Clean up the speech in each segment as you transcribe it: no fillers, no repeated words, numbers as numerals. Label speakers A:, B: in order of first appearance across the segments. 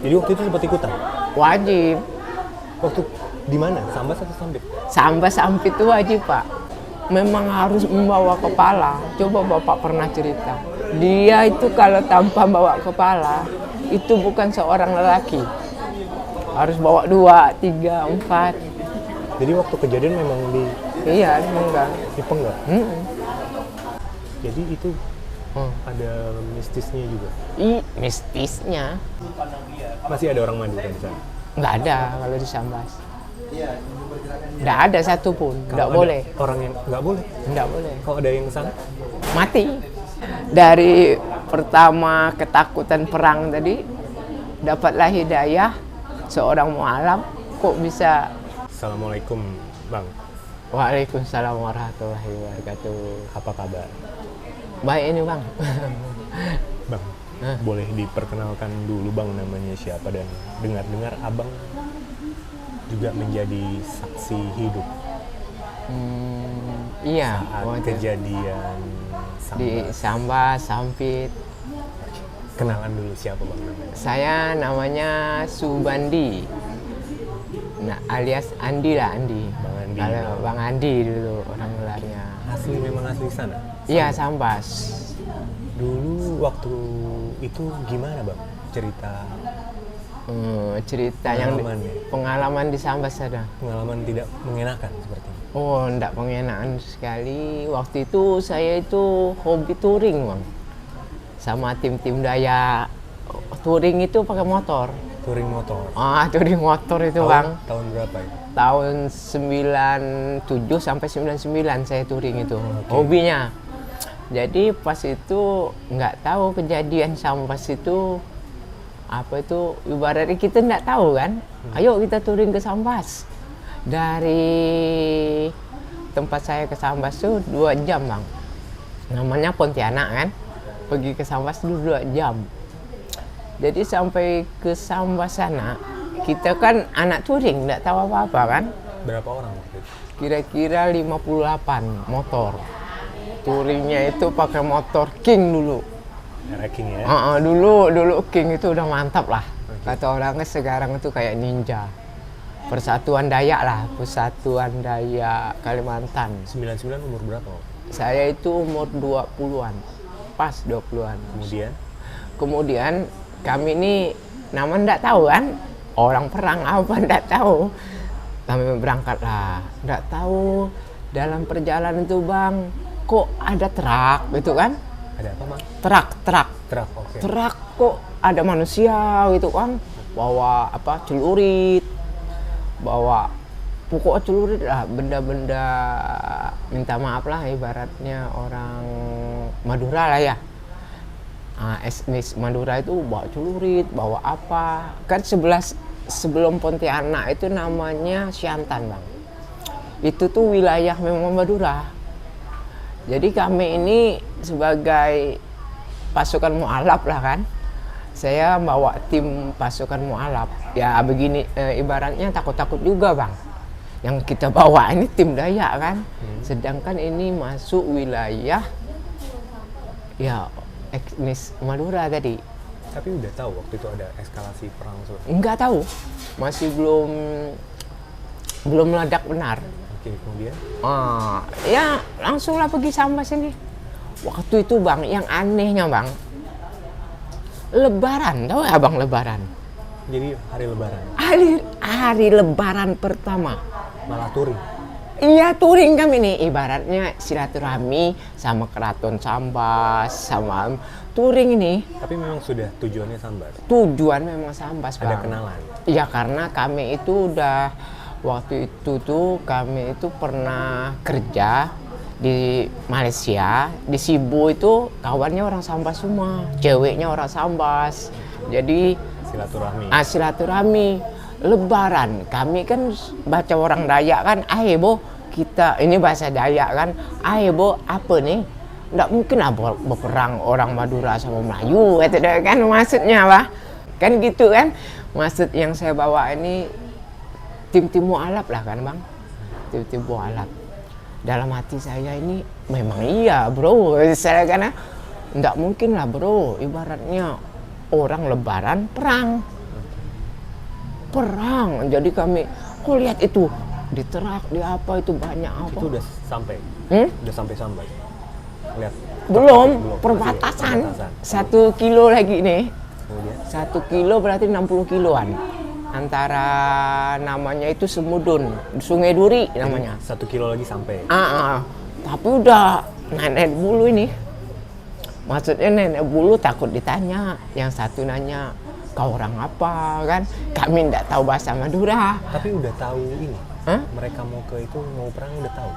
A: Jadi waktu itu sempat ikutan?
B: Wajib.
A: Waktu di mana? Sambas atau Sampit?
B: Sambas Sampit itu wajib, Pak. Memang harus membawa kepala. Coba Bapak pernah cerita. Dia itu kalau tanpa bawa kepala, itu bukan seorang lelaki. Harus bawa 2, 3, 4.
A: Jadi waktu kejadian memang
B: Iya, enggak.
A: dipenggal? Jadi itu ada mistisnya juga?
B: Mistisnya.
A: Masih ada orang Madura di sana?
B: Nggak ada kalau di Sambas. Nggak ada satupun. Nggak boleh.
A: Orang yang nggak boleh?
B: Nggak boleh.
A: Kalau ada yang sana?
B: Mati. Dari pertama ketakutan perang tadi, dapatlah hidayah seorang mu'alaf. Kok bisa?
A: Assalamualaikum, Bang.
B: Waalaikumsalam warahmatullahi wabarakatuh.
A: Apa kabar?
B: Baik ini, Bang.
A: Bang, boleh diperkenalkan dulu Bang namanya siapa, dan dengar-dengar Abang juga menjadi saksi hidup
B: Iya,
A: saat kejadian
B: di Sambas, Sampit.
A: Kenalan dulu siapa Bang namanya?
B: Saya namanya Subandi. Nah, alias Andi lah, Andi.
A: Bang Andi.
B: Kalau Bang Andi dulu orang gelarnya.
A: Memang asli sana?
B: Iya, Sambas.
A: Dulu waktu itu gimana Bang cerita?
B: Cerita yang pengalaman di Sambas ada.
A: Pengalaman tidak mengenakan seperti ini?
B: Oh, enggak mengenakan sekali. Waktu itu saya itu hobi touring, Bang. Sama tim-tim daya. Touring itu pakai motor.
A: Touring motor?
B: Touring motor itu, Bang.
A: Tahun berapa ya?
B: Tahun 97 sampai 99 saya touring itu. Hobinya. Jadi pas itu nggak tahu kejadian Sambas itu apa itu, ibaratnya kita nggak tahu kan. Ayo kita touring ke Sambas. Dari tempat saya ke Sambas tuh 2 jam, Bang. Namanya Pontianak kan. Pergi ke Sambas dulu 2 jam. Jadi sampai ke Sambas sana, kita kan anak touring, nggak tahu apa-apa kan.
A: Berapa orang waktu itu?
B: Kira-kira 58 motor. Touringnya itu pakai motor King dulu.
A: Era King ya?
B: Dulu King itu udah mantap lah. Kata orangnya sekarang itu kayak ninja. Persatuan Dayak lah, Persatuan Dayak Kalimantan.
A: 99 umur berapa?
B: Saya itu umur 20-an. Pas 20-an. Kemudian kami ini nama nggak tahu kan. Orang perang apa nggak tahu. Kami berangkat lah. Nggak tahu dalam perjalanan itu, Bang, kok ada truk gitu kan.
A: Ada apa, Bang?
B: Truk,
A: oke.
B: Truk kok ada manusia gitu kan. Bawa apa, celurit. Bawa pokoknya celurit lah, benda-benda, minta maaf lah ibaratnya orang Madura lah ya. Etnis Madura itu bawa celurit, bawa apa. Kan sebelum Pontianak itu namanya Siantan, Bang. Itu tuh wilayah memang Madura. Jadi kami ini sebagai pasukan mu'alaf lah kan. Saya bawa tim pasukan mu'alaf. Ya begini, ibaratnya takut-takut juga, Bang. Yang kita bawa ini tim Dayak kan. Sedangkan ini masuk wilayah ya etnis Madura tadi.
A: Tapi udah tahu waktu itu ada eskalasi perang seperti itu?
B: Enggak tahu. Masih belum meledak benar.
A: Oke, kemudian?
B: Ya langsunglah pergi Sambas ini. Waktu itu, Bang, yang anehnya, Bang, Lebaran, tahu ya Bang, Lebaran?
A: Jadi hari Lebaran?
B: Hari Lebaran pertama.
A: Malah touring?
B: Iya, touring kami nih, ibaratnya silaturahmi sama Keraton Sambas, sama touring ini.
A: Tapi memang sudah tujuannya Sambas?
B: Tujuan memang Sambas, Bang.
A: Ada kenalan?
B: Iya, karena kami itu udah, waktu itu tuh kami itu pernah kerja di Malaysia, di Sibu itu kawannya orang Sambas semua, ceweknya orang Sambas. Jadi silaturahmi. Lebaran, kami kan baca orang Dayak kan, bo, kita ini bahasa Dayak kan, bo, apa nih? Nggak mungkin lah berperang orang Madura sama Melayu, itu kan maksudnya, Pak. Kan gitu kan, maksud yang saya bawa ini tim-tim mu'alaf lah kan, Bang, tim-tim mu'alaf. Dalam hati saya ini memang iya, bro, saya karena nggak mungkin lah, bro, ibaratnya orang Lebaran perang. perang. Jadi kami, lihat itu di terak, di apa itu banyak apa.
A: Itu udah sampai? Udah sampai? Lihat?
B: Belum, perbatasan. 1 kilo lagi nih.
A: Kemudian?
B: 1 kilo berarti 60 kiloan. Antara namanya itu Semudun, Sungai Duri namanya.
A: 1 kilo lagi sampai?
B: Tapi udah nenek bulu ini. Maksudnya nenek bulu takut ditanya. Yang satu nanya, kau orang apa kan? Kami tidak tahu bahasa Madura.
A: Tapi udah tahu ini? Mereka mau perang udah tahu?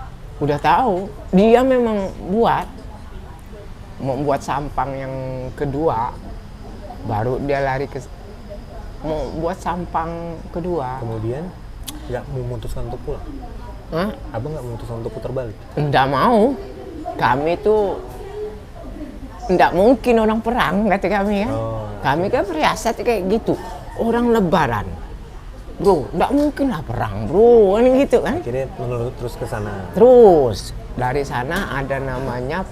A: Udah
B: tahu. Dia memang mau buat sampang yang kedua, baru dia lari mau buat sampang kedua.
A: Kemudian nggak memutuskan untuk pulang? Abang nggak memutuskan untuk putar balik?
B: Nggak mau. Kami itu nggak mungkin orang perang, kata kami ya. Kami kan priasat kayak gitu. Orang lebaran, bro, nggak mungkin lah perang, bro, kan gitu kan.
A: Akhirnya menurut terus ke sana?
B: Terus dari sana ada namanya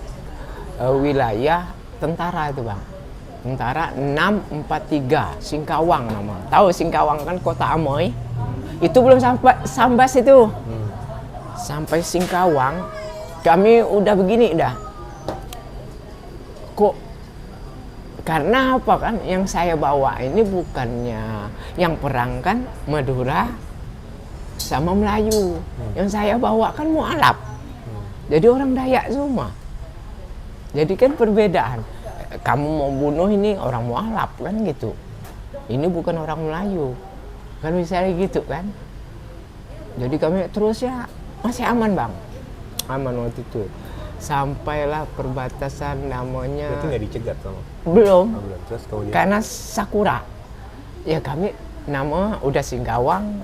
B: wilayah tentara itu bang, tentara 643 Singkawang nama. Tahu Singkawang kan kota Amoy? Itu belum sampai Sambas itu. Sampai Singkawang kami udah begini dah. Kok karena apa kan yang saya bawa ini bukannya yang perang kan Madura sama Melayu. Yang saya bawa kan mualaf. Jadi orang Dayak semua. Jadi kan perbedaan. Kamu mau bunuh ini orang mualaf kan gitu. Ini bukan orang Melayu. Kan misalnya gitu kan. Jadi kami terus ya masih aman bang. Aman waktu itu. Sampailah perbatasan namanya.
A: Berarti nggak dicegat sama?
B: Belum.
A: Belum. Terus kemudian? Karena
B: Sakura. Ya kami nama udah Singkawang.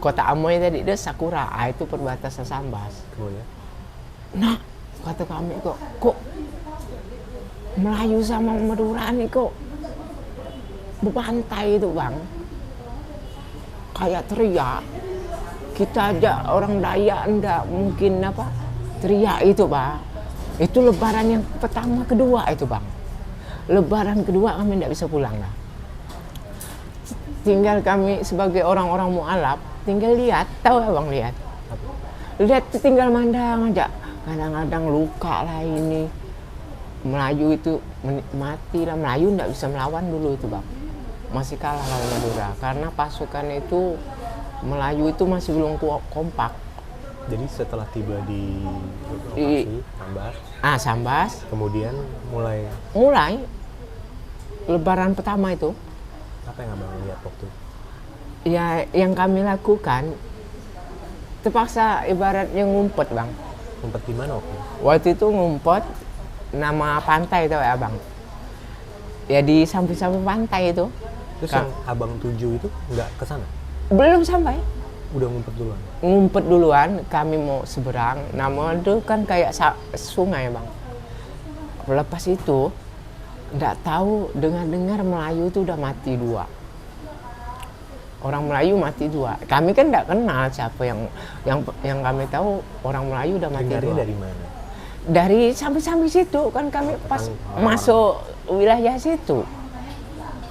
B: Kota Amoy tadi itu Sakura. Itu perbatasan Sambas.
A: Kemudian?
B: Nah kata kami kok Melayu sama Madura nih kok berbantai itu bang, kayak teriak. Kita aja orang Dayak ndak mungkin apa teriak itu bang. Itu lebaran yang pertama kedua itu bang. Lebaran kedua kami ndak bisa pulang lah. Tinggal kami sebagai orang-orang mualaf tinggal lihat, tahu abang lihat tinggal mandang aja. Kadang-kadang luka lah ini. Melayu itu mati lah, Melayu nggak bisa melawan dulu itu bang, masih kalah lawan Madura karena pasukan itu Melayu itu masih belum kompak.
A: Jadi setelah tiba di lokasi Sambas,
B: Sambas,
A: kemudian mulai
B: Lebaran pertama itu.
A: Apa yang abang lihat waktu?
B: Ya yang kami lakukan terpaksa ibaratnya ngumpet bang.
A: Ngumpet di mana waktu?
B: Waktu itu ngumpet nama pantai itu ya abang. Ya di samping-samping pantai itu.
A: Terus yang abang tuju itu nggak ke sana?
B: Belum sampai.
A: Udah ngumpet duluan?
B: Ngumpet duluan, kami mau seberang. Nama itu kan kayak sungai bang. Lepas itu, nggak tahu dengar-dengar Melayu itu udah mati 2. Orang Melayu mati 2. Kami kan nggak kenal siapa yang kami tahu orang Melayu udah mati 2.
A: Dari mana?
B: Dari samping-samping situ kan kami pas masuk wilayah situ.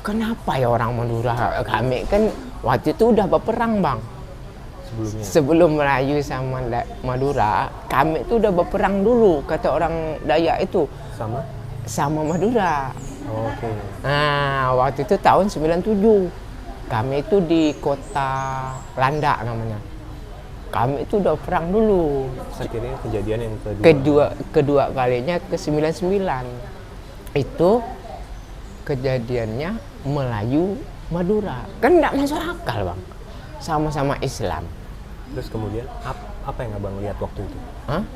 B: Kenapa ya orang Madura? Kami kan waktu itu udah berperang bang.
A: Sebelumnya?
B: Sebelum Melayu sama Madura, kami itu udah berperang dulu kata orang Dayak itu. Sama Madura.
A: Oke.
B: Nah waktu itu tahun 97. Kami itu di kota Landak namanya. Kami itu udah perang dulu.
A: Akhirnya kejadian yang
B: kedua kalinya ke 99. Itu kejadiannya Melayu Madura. Kan nggak masuk akal bang. Sama-sama Islam.
A: Terus kemudian apa yang abang lihat waktu itu?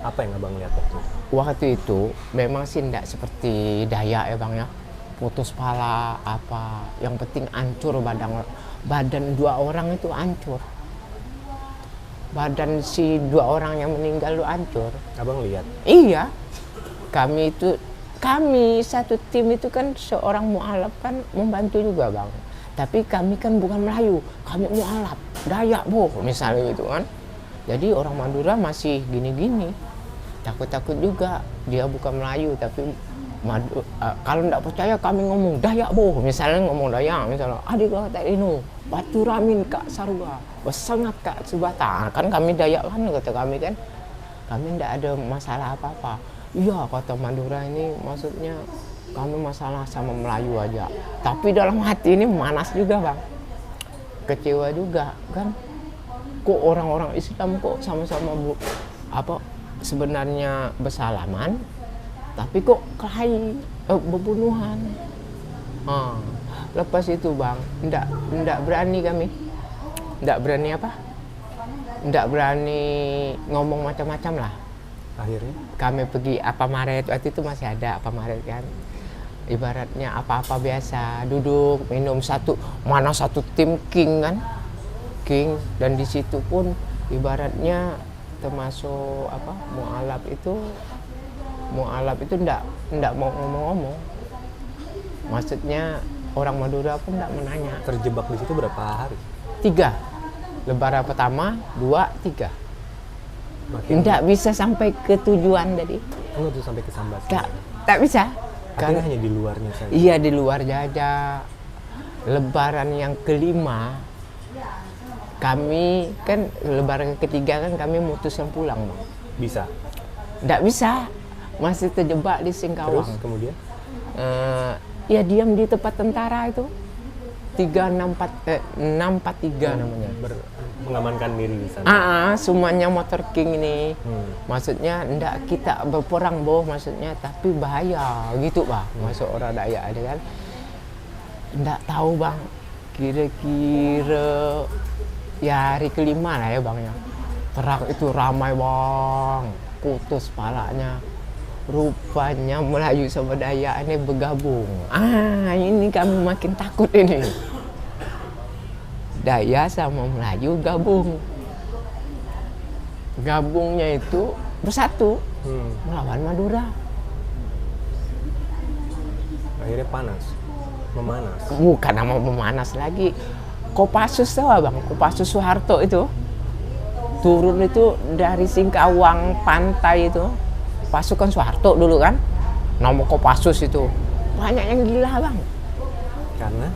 A: Apa yang abang lihat waktu itu?
B: Waktu itu memang sih nggak seperti Dayak ya bang ya. Putus pala apa. Yang penting hancur badan 2 orang itu hancur. Badan si 2 orang yang meninggal itu hancur.
A: Abang lihat?
B: Iya. Kami satu tim itu kan seorang mualaf kan membantu juga bang. Tapi kami kan bukan Melayu, kami mualaf, Dayak misalnya gitu kan. Jadi orang Madura masih gini-gini. Takut-takut juga, dia bukan Melayu tapi Kalau nggak percaya kami ngomong Dayak boh, misalnya ngomong Dayak, misalnya adik kata Ino, batu ramin kak Saruga, bersengat kak Subata, kan kami Dayak kan kata kami kan, kami nggak ada masalah apa-apa. Iya kata Madura ini maksudnya kami masalah sama Melayu aja, tapi dalam hati ini manas juga bang, kecewa juga kan, kok orang-orang Islam kok sama-sama sebenarnya bersalaman, tapi kok kelahi pembunuhan. Lepas itu bang, ndak berani kami, ndak berani apa? Ndak berani ngomong macam-macam lah.
A: Akhirnya
B: Kami pergi Alfamaret, waktu itu masih ada Alfamaret kan. Ibaratnya apa-apa biasa, duduk minum satu tim king kan, king, dan di situ pun ibaratnya termasuk apa mualaf itu ndak mau ngomong-ngomong. Maksudnya orang Madura pun ndak menanya.
A: terjebak di situ berapa hari?
B: 3 Lebaran pertama, 2, 3.
A: Makin
B: Ndak bisa sampai ke tujuan tadi.
A: enggak tuh sampai ke Sambas.
B: Tak bisa.
A: Akhirnya hanya di luarnya saja.
B: Iya di luar aja. Lebaran yang kelima, kami kan lebaran ketiga kan kami mutusin pulang bang.
A: Bisa.
B: Nggak bisa, masih terjebak di Singkawang.
A: Terus kemudian
B: Ya diam di tempat tentara itu 643 namanya.
A: mengamankan diri di sana.
B: Semuanya motor king ini. Maksudnya ndak kita berperang boh, maksudnya tapi bahaya gitu bang. Masuk orang Dayak ada kan. Ndak tahu bang. Kira-kira ya hari kelima lah ya bang ya. Perang itu ramai bang. Putus palanya. Rupanya Melayu sama Dayak ini bergabung. Ini kami makin takut ini. Dayak sama Melayu gabung. Gabungnya itu bersatu melawan Madura.
A: Akhirnya memanas.
B: Bukan nama memanas lagi. Kopassus tahu bang? Kopassus Soeharto itu turun itu dari Singkawang pantai itu. Pasukan Soeharto dulu kan. Nama Kopassus itu banyak yang gila bang.
A: Karena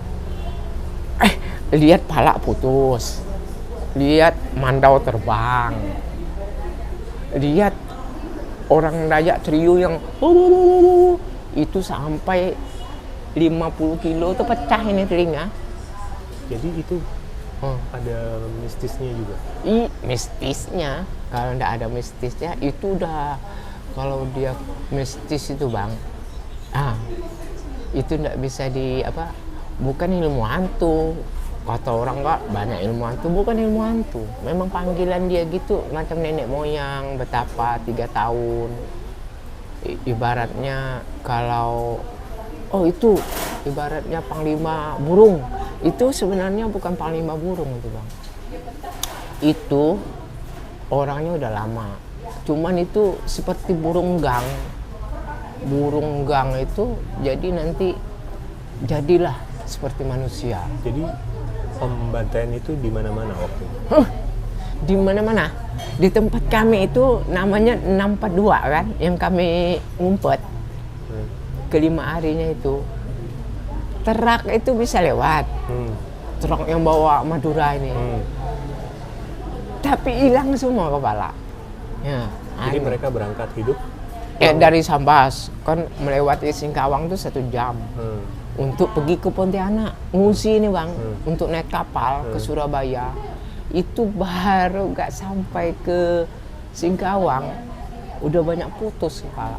B: Lihat palak putus, lihat mandau terbang, lihat orang Dayak trio yang itu sampai 50 kilo itu pecah ini telinga.
A: jadi itu ada mistisnya juga.
B: Mistisnya, kalau ndak ada mistisnya itu udah, kalau dia mistis itu bang, itu ndak bisa bukan ilmu hantu. Kata orang nggak banyak ilmu hantu, bukan ilmu hantu. Memang panggilan dia gitu, macam nenek moyang betapa 3 tahun. Ibaratnya kalau itu ibaratnya panglima burung. Itu sebenarnya bukan panglima burung itu bang. Itu orangnya udah lama. Cuman itu seperti burung gang. Burung gang itu jadi nanti jadilah seperti manusia.
A: Jadi pembantaian itu di mana-mana waktu itu.
B: Di mana-mana. Di tempat kami itu namanya 642 kan, yang kami ngumpet. Kelima harinya itu. Terak itu bisa lewat. Truk yang bawa Madura ini. Tapi hilang semua kepala. Ya,
A: jadi mereka berangkat hidup
B: dari Sambas kan melewati Singkawang itu 1 jam. Untuk pergi ke Pontianak, ngungsi ini bang, untuk naik kapal ke Surabaya. Itu baru gak sampai ke Singkawang, udah banyak putus kepala.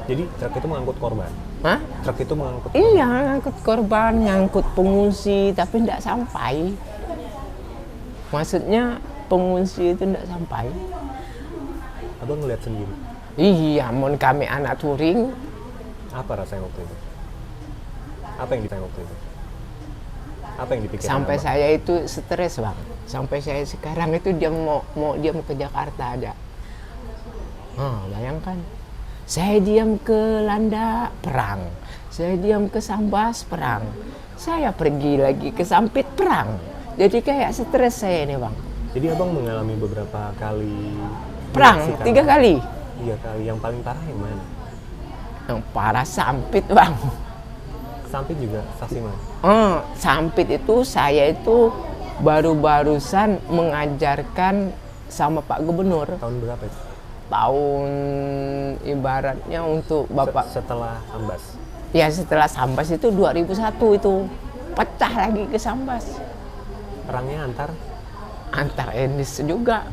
A: Jadi truk itu mengangkut korban? Truk itu mengangkut korban?
B: Iya, ngangkut korban, ngangkut pengungsi, tapi tidak sampai. Maksudnya pengungsi itu tidak sampai.
A: Abang ngeliat sendiri?
B: Iya, mau kami anak touring.
A: Apa rasanya waktu itu? Apa yang ditanya waktu itu? Apa yang dipikirkan
B: Sampai
A: abang?
B: saya itu stres bang. Sampai saya sekarang itu dia mau ke Jakarta aja. Bayangkan. Saya diam ke Landa, perang. Saya diam ke Sambas, perang. Saya pergi lagi ke Sampit, perang. Jadi kayak stres saya ini bang.
A: Jadi abang mengalami beberapa kali
B: Perang, 3 kali.
A: 3 kali. Yang paling parah yang mana?
B: Yang parah Sampit bang.
A: Sampit juga saksi mata.
B: Sampit itu saya itu baru-barusan mengajarkan sama Pak Gubernur.
A: Tahun berapa itu?
B: Tahun ibaratnya untuk Bapak.
A: Setelah Sambas.
B: Ya setelah Sambas itu 2001 itu pecah lagi ke Sambas.
A: Perangnya
B: Antar etnis juga.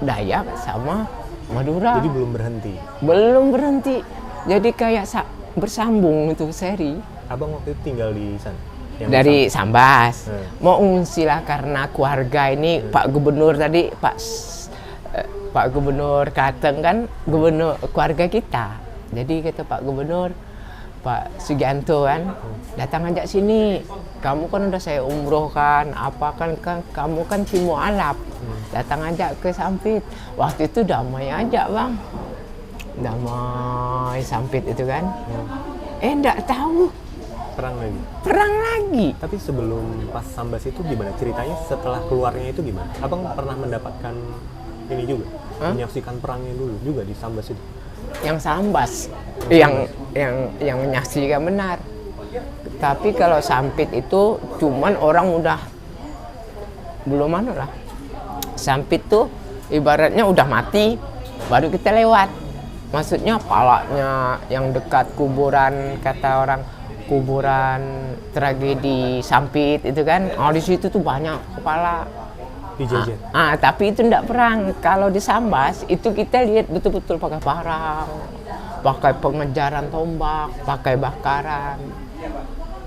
B: Dayak sama Madura.
A: Jadi belum berhenti.
B: Belum berhenti. Jadi kayak bersambung itu seri.
A: Abang waktu itu tinggal di sana?
B: Dari Sambas. Mau ngungsi lah karena keluarga ini Pak Gubernur tadi Pak Gubernur Kateng kan gubernur keluarga kita. Jadi kata Pak Gubernur, Pak Sugianto kan, datang ajak sini. Kamu kan udah saya umroh kan, kamu kan Timur Alap. Datang ajak ke Sampit. Waktu itu damai aja bang. Damai Sampit itu kan. Enggak tahu. Perang lagi.
A: Tapi sebelum pas Sambas itu gimana ceritanya? Setelah keluarnya itu gimana? Abang pernah mendapatkan ini juga? Menyaksikan perangnya dulu juga di Sambas itu?
B: Yang Sambas, yang menyaksikan benar. Tapi kalau Sampit itu cuman orang udah belum lah. Sampit tuh ibaratnya udah mati, baru kita lewat. Maksudnya palanya yang dekat kuburan, kata orang kuburan tragedi Sampit itu kan. Di situ tuh banyak kepala.
A: Dijajet.
B: Tapi itu enggak perang. Kalau di Sambas itu kita lihat betul-betul pakai parang, pakai pengejaran tombak, pakai bakaran.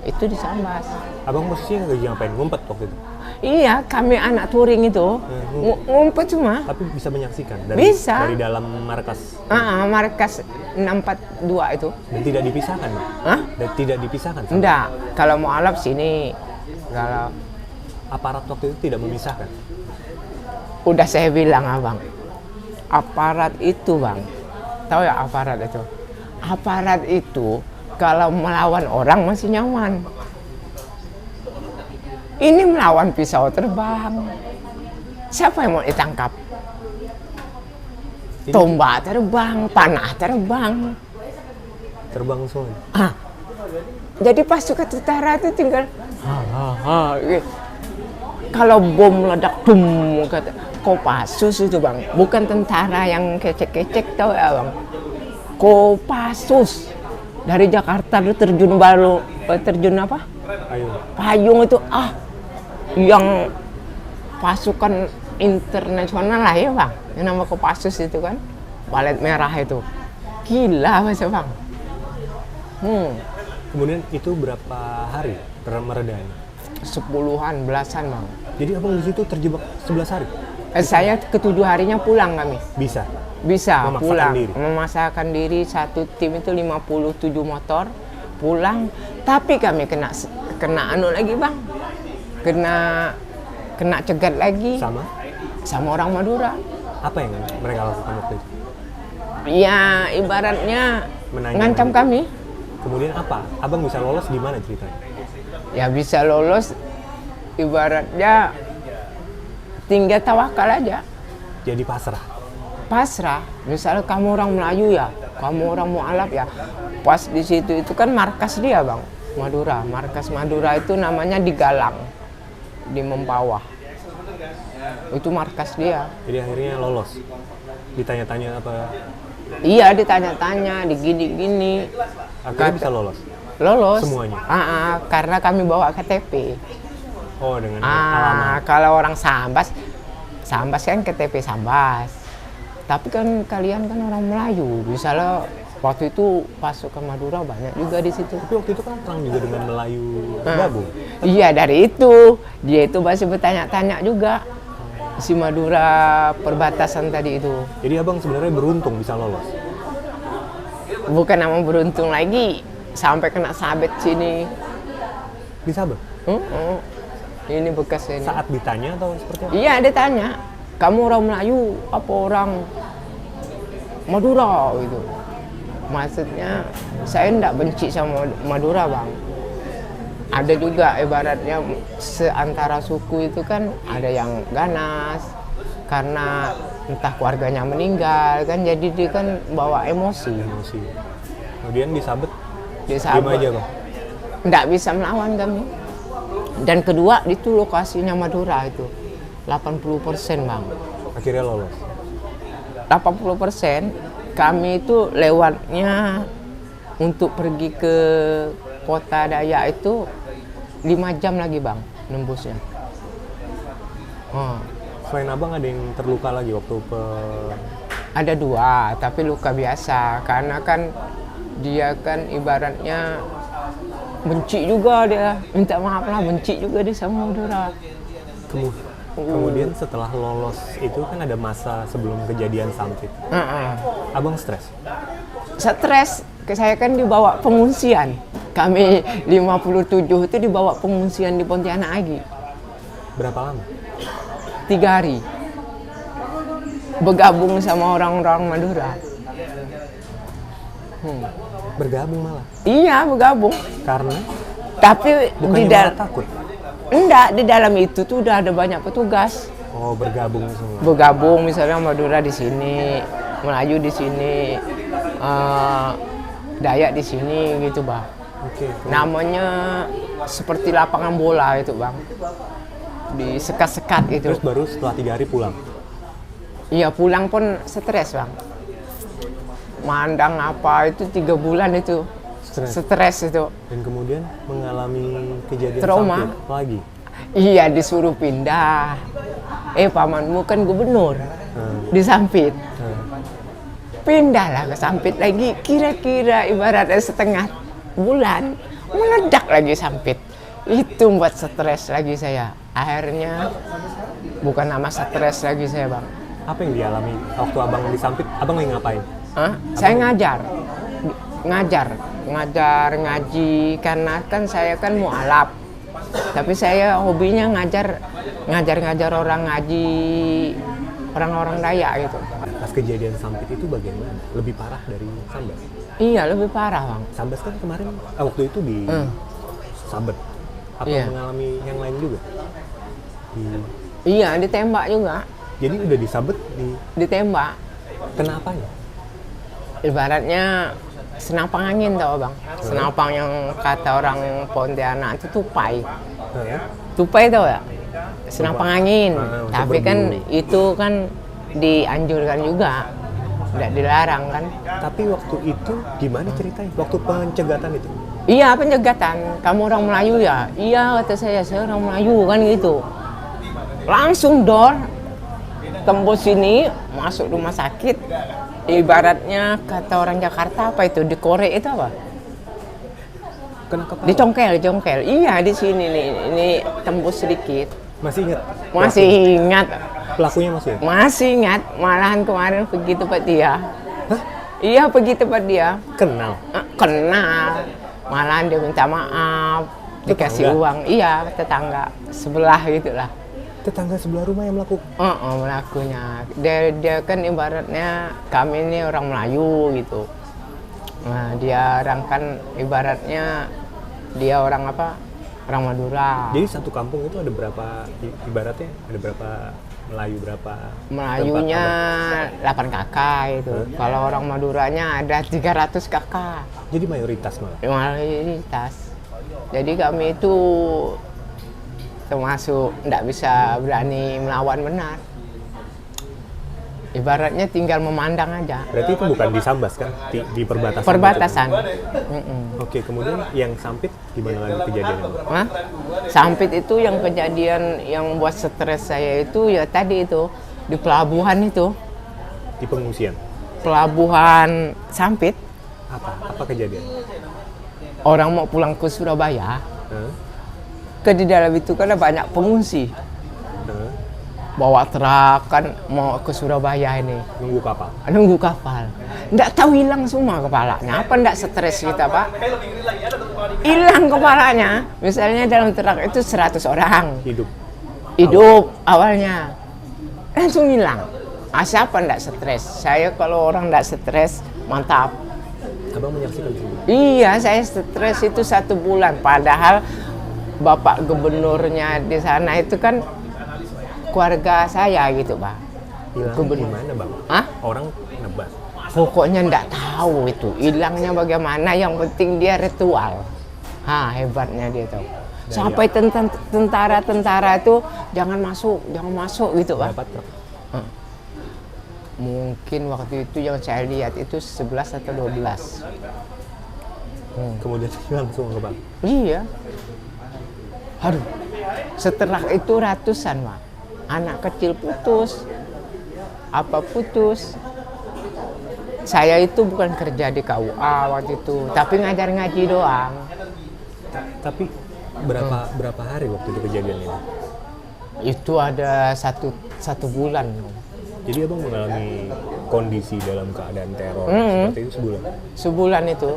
B: Itu di Sambas.
A: Abang posisinya lagi ngapain? Ngumpet waktu itu?
B: Iya, kami anak touring itu ngumpet cuma.
A: Tapi bisa menyaksikan dari dalam markas.
B: Markas 642 itu.
A: Dan tidak dipisahkan, Pak? Dan tidak dipisahkan?
B: Enggak. Kalau mau alap sini. Kalau
A: aparat waktu itu tidak memisahkan?
B: Udah saya bilang abang, aparat itu bang, tahu ya aparat itu? Aparat itu kalau melawan orang masih nyaman. Ini melawan pisau terbang. Siapa yang mau ditangkap? Tombak terbang, panah terbang.
A: Terbang semua?
B: Jadi pasukan tentara itu tinggal kalau bom meledak, kata Kopassus itu bang, bukan tentara yang kecek-kecek, tau ya bang. Kopassus dari Jakarta itu terjun apa? Payung itu yang pasukan internasional lah ya bang, yang nama Kopassus itu kan, balet merah itu, gila mas bang.
A: Kemudian itu berapa hari meredanya?
B: 10-an, belasan bang.
A: Jadi abang di situ terjebak 11 hari?
B: Saya ke-7 harinya pulang kami.
A: Bisa
B: pulang. Memaksakan diri satu tim itu 57 motor pulang. Tapi kami kena lagi bang. Kena cegat lagi. Sama orang Madura.
A: Apa yang mereka lakukan waktu itu?
B: Ya ibaratnya ngancam kami.
A: Kemudian apa? Abang bisa lolos gimana ceritanya?
B: Ya bisa lolos ibaratnya tinggal tawakal aja.
A: Jadi pasrah?
B: Pasrah. Misalnya kamu orang Melayu ya, kamu orang Mualaf ya. Pas di situ itu kan markas dia bang, Madura. Markas Madura itu namanya di Galang, di Mempawah. Itu markas dia.
A: Jadi akhirnya lolos? Ditanya-tanya apa?
B: Iya ditanya-tanya, digini-gini.
A: Akhirnya bisa lolos?
B: Lolos.
A: Semuanya?
B: Karena kami bawa KTP.
A: Oh dengan alamat.
B: Kalau orang Sambas kan KTP Sambas. Tapi kan kalian kan orang Melayu. Misalnya waktu itu pasukan Madura banyak juga di situ.
A: Tapi waktu itu kan perang juga dengan Melayu gabung.
B: Iya dari itu. Dia itu masih bertanya-tanya juga. Si Madura perbatasan tadi itu.
A: Jadi abang sebenarnya beruntung bisa lolos?
B: Bukan nama beruntung lagi. Sampai kena sabet sini.
A: Disabet?
B: Ini bekas ini.
A: Saat ditanya atau seperti apa?
B: Iya ditanya. Kamu orang Melayu apa orang Madura gitu. Maksudnya saya enggak benci sama Madura bang. Ada juga ibaratnya seantara suku itu kan ada yang ganas karena entah keluarganya meninggal kan, jadi dia kan bawa emosi.
A: Kemudian disabet,
B: Disabet.
A: gimana aja bang?
B: Nggak bisa melawan kami. Dan kedua itu lokasinya Madura itu 80% bang.
A: Akhirnya lolos.
B: 80% kami itu lewatnya untuk pergi ke kota Dayak itu 5 jam lagi bang nembusnya.
A: Selain abang ada yang terluka lagi waktu
B: Ada 2, tapi luka biasa karena kan dia kan ibaratnya benci juga dia, minta maaf lah, benci juga dia sama Madura.
A: Kemudian setelah lolos itu kan ada masa sebelum kejadian Sampit. Abang stres?
B: Stres, saya kan dibawa pengungsian. Kami 57 itu dibawa pengungsian di Pontianak lagi.
A: Berapa lama?
B: 3 hari. Bergabung sama orang-orang Madura.
A: Bergabung malah?
B: Iya, bergabung.
A: Karena?
B: Tapi
A: bukannya malah takut?
B: Enggak, di dalam itu tuh udah ada banyak petugas.
A: Oh, bergabung semua?
B: Bergabung, misalnya Madura di sini, Melayu di sini, Dayak di sini gitu bang.
A: Oke.
B: Namanya seperti lapangan bola itu bang. Disekat-sekat gitu.
A: Terus baru setelah 3 hari pulang?
B: Iya, pulang pun stres bang. Mandang apa itu 3 bulan itu. Stres itu.
A: Dan kemudian mengalami kejadian
B: trauma
A: Sampit lagi?
B: Iya, disuruh pindah. Pamanmu kan gubernur di Sampit. Pindahlah ke Sampit lagi. Kira-kira ibaratnya setengah bulan meledak lagi Sampit. Itu buat stres lagi saya. Akhirnya bukan nama stres lagi saya bang.
A: Apa yang dialami waktu abang di Sampit? Abang lagi ngapain?
B: Saya ngajar ngaji karena kan saya kan mualaf. Tapi saya hobinya ngajar orang ngaji, orang-orang Dayak gitu.
A: Pas kejadian Sampit itu bagaimana? Lebih parah dari Sambas?
B: Iya, lebih parah bang.
A: Sambas kan kemarin waktu itu di Sabet. Apa mengalami yang lain juga?
B: Iya, ditembak juga.
A: Jadi udah disabet
B: ditembak.
A: Kenapa ya?
B: Ibaratnya senapang angin tau bang. Senapang yang kata orang Pontianak itu tupai. Tupai tau ya? Senapang angin. Tapi kan itu kan dianjurkan juga. Tidak dilarang kan.
A: Tapi waktu itu gimana ceritanya? Waktu pencegatan itu?
B: Iya, penyegatan. Kamu orang Melayu ya? Iya, kata saya orang Melayu kan gitu. Langsung tembus sini, masuk rumah sakit. Ibaratnya kata orang Jakarta apa itu, dikorek itu apa?
A: Kena kepala?
B: Dicongkel. Iya, di sini nih, ini tembus sedikit.
A: Masih ingat?
B: Masih ingat.
A: Pelakunya masih ingat?
B: Masih ingat. Malahan kemarin pergi tempat dia.
A: Hah?
B: Iya, pergi tempat dia.
A: Kenal?
B: Kenal. Malahan dia minta maaf, dikasih uang. Iya, tetangga sebelah gitulah.
A: Tetangga sebelah rumah yang melakukan?
B: Melakukannya. Dia kan ibaratnya kami ini orang Melayu gitu. Nah, dia orang kan ibaratnya dia orang apa? Orang Madura.
A: Jadi satu kampung itu ada berapa, ibaratnya ada berapa Melayu, berapa?
B: Melayunya 8 kakak itu. Kalau orang Maduranya ada 300 kakak.
A: Jadi mayoritas malah?
B: Mayoritas. Jadi kami itu termasuk tidak bisa berani melawan benar. Ibaratnya tinggal memandang aja.
A: Berarti itu bukan di Sambas kan? Di perbatasan?
B: Perbatasan.
A: Oke, kemudian yang Sampit gimana lagi kejadiannya?
B: Sampit itu yang kejadian yang buat stres saya itu ya tadi itu. Di pelabuhan itu.
A: Di pengungsian?
B: Pelabuhan Sampit.
A: Apa kejadian?
B: Orang mau pulang ke Surabaya. Di dalam itu kan ada banyak pengungsi. Bawa truk kan mau ke Surabaya ini. Nunggu kapal. Nggak tahu hilang semua kepalanya. Apa nggak stres kita pak? Hilang kepalanya. Misalnya dalam truk itu 100 orang. Hidup awalnya. Langsung hilang. Siapa nggak stres? Saya kalau orang nggak stres mantap.
A: Abang menyaksikan itu?
B: Iya, saya stres itu 1 bulan. Padahal Bapak gubernurnya di sana itu kan keluarga saya gitu, Pak.
A: Hilang gimana, Bang?
B: Hah?
A: Orang nebas.
B: Pokoknya nggak tahu itu hilangnya bagaimana, yang penting dia ritual. Hebatnya dia tuh. Sampai tentara itu jangan masuk gitu Pak.
A: Dapat berapa?
B: Mungkin waktu itu yang saya lihat itu 11 atau 12.
A: Kemudian langsung ke Bang.
B: Iya. Aduh. Setelah itu ratusan Pak. Anak kecil putus. Putus. Saya itu bukan kerja di KUA waktu itu, tapi ngajar ngaji doang.
A: Tapi berapa hari waktu itu kejadian ini?
B: Itu ada satu bulan.
A: Jadi abang mengalami kondisi dalam keadaan teror seperti itu sebulan?
B: Sebulan itu.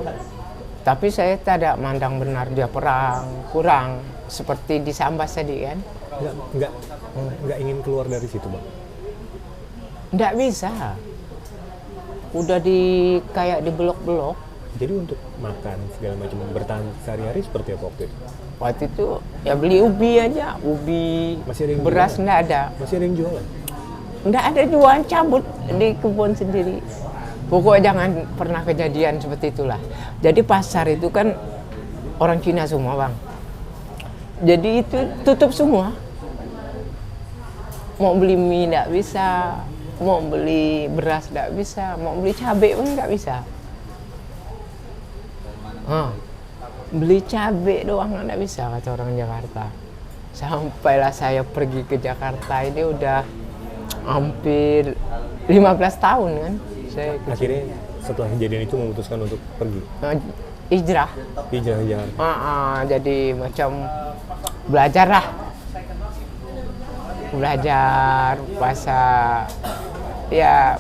B: Tapi saya tidak mandang benar dia perang, kurang. Seperti di Sambas tadi kan.
A: Nggak ingin keluar dari situ Bang?
B: Nggak bisa. Udah kayak di blok-blok.
A: Jadi untuk makan segala macam bertahan sehari-hari seperti apa waktu itu?
B: Waktu itu ya beli ubi aja,
A: Masih ada yang
B: beras
A: jualan?
B: nggak ada.
A: Masih ada yang jualan?
B: Nggak ada jualan, cabut di kebun sendiri. Pokoknya jangan pernah kejadian seperti itulah. Jadi pasar itu kan orang Cina semua Bang. Jadi itu tutup semua. Mau beli mie nggak bisa, mau beli beras nggak bisa, mau beli cabai pun nggak bisa. Beli cabai doang nggak bisa kata orang Jakarta. Sampailah saya pergi ke Jakarta ini udah hampir 15 tahun kan. Saya
A: Akhirnya setelah kejadian itu memutuskan untuk pergi?
B: hijrah.
A: Hijrah ke Jakarta?
B: Jadi macam belajar lah. Belajar bahasa ya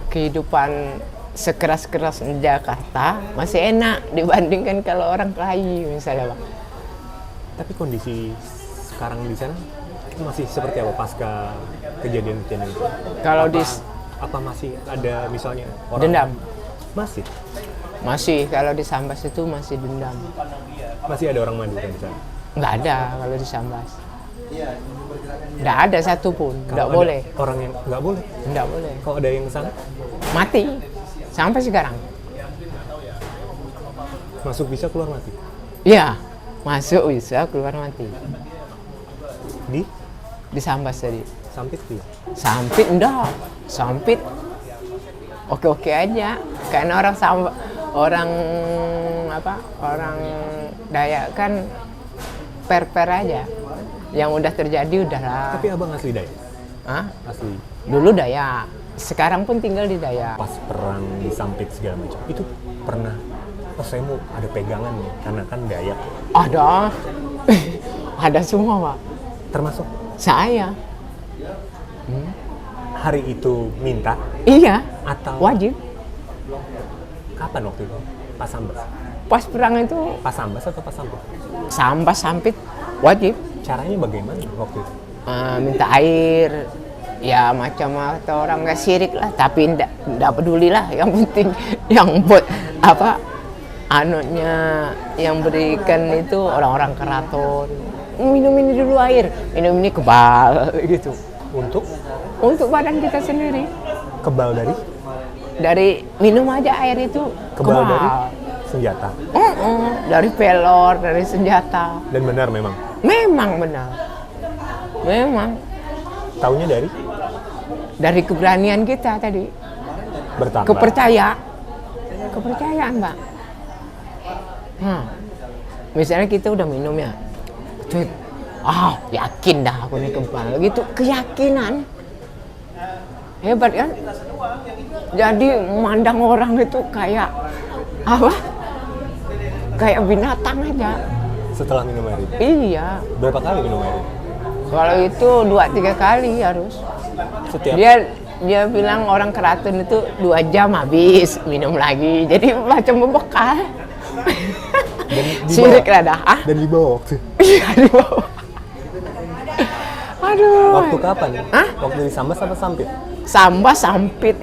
B: kehidupan sekeras-keras di Jakarta masih enak dibandingkan kalau orang kelahi misalnya Bang.
A: Tapi kondisi sekarang di sana masih seperti apa pasca kejadian itu?
B: Kalau
A: apa masih ada misalnya orang
B: dendam?
A: Masih
B: Kalau di Sambas itu masih dendam.
A: masih ada orang Madura di sana?
B: Nggak ada kalau di Sambas. Nggak ada satupun. Nggak
A: Kalau ada
B: boleh.
A: orang yang nggak boleh?
B: Nggak boleh.
A: Kalau ada yang sana
B: Mati. Sampai sekarang.
A: masuk bisa keluar mati?
B: Iya. Masuk bisa, keluar mati.
A: Di
B: Sambas tadi.
A: Sampit dia?
B: Sampit enggak. Sampit oke-oke aja. Karena orang Dayak kan per aja. Yang udah terjadi udahlah.
A: Tapi abang asli Dayak? Asli?
B: Dulu Dayak. Sekarang pun tinggal di Dayak.
A: Pas perang di Sampit segala macam, itu pernah, saya mau ada pegangan nih, karena kan Dayak.
B: Ada. Ada semua Pak.
A: Termasuk?
B: Saya.
A: Hari itu minta?
B: Iya.
A: Atau?
B: Wajib.
A: Kapan waktu itu? Pas Sambas?
B: Pas perang itu.
A: Pas Sambas atau pas Sampit?
B: Sambas Sampit wajib.
A: Caranya bagaimana waktu itu?
B: Minta air. Ya macam atau orang nggak sirik lah, tapi nggak peduli lah. Yang penting yang buat yang berikan itu orang-orang keraton. Minum ini dulu air, minum ini kebal gitu. Untuk badan kita sendiri.
A: Kebal
B: dari minum aja air itu
A: kebal. Dari senjata?
B: Dari pelor, dari senjata.
A: Dan benar memang?
B: Memang benar. Memang.
A: Taunya dari
B: keberanian kita tadi.
A: Bertambah.
B: Kepercayaan Mbak. Misalnya kita udah minum ya, yakin dah aku nih kebal gitu, keyakinan hebat kan. Jadi memandang orang itu kayak kayak binatang aja.
A: Setelah minum air itu?
B: Iya.
A: Berapa kali minum air?
B: Kalau itu 2-3 kali harus.
A: Setiap?
B: Dia bilang orang keraton itu 2 jam habis minum lagi, jadi macam membekal. Sirik lah dah.
A: Dan dibawa waktu?
B: Iya, dibawa. Aduh.
A: Waktu kapan? Waktu di Sambas atau Sampit?
B: Sambas, Sampit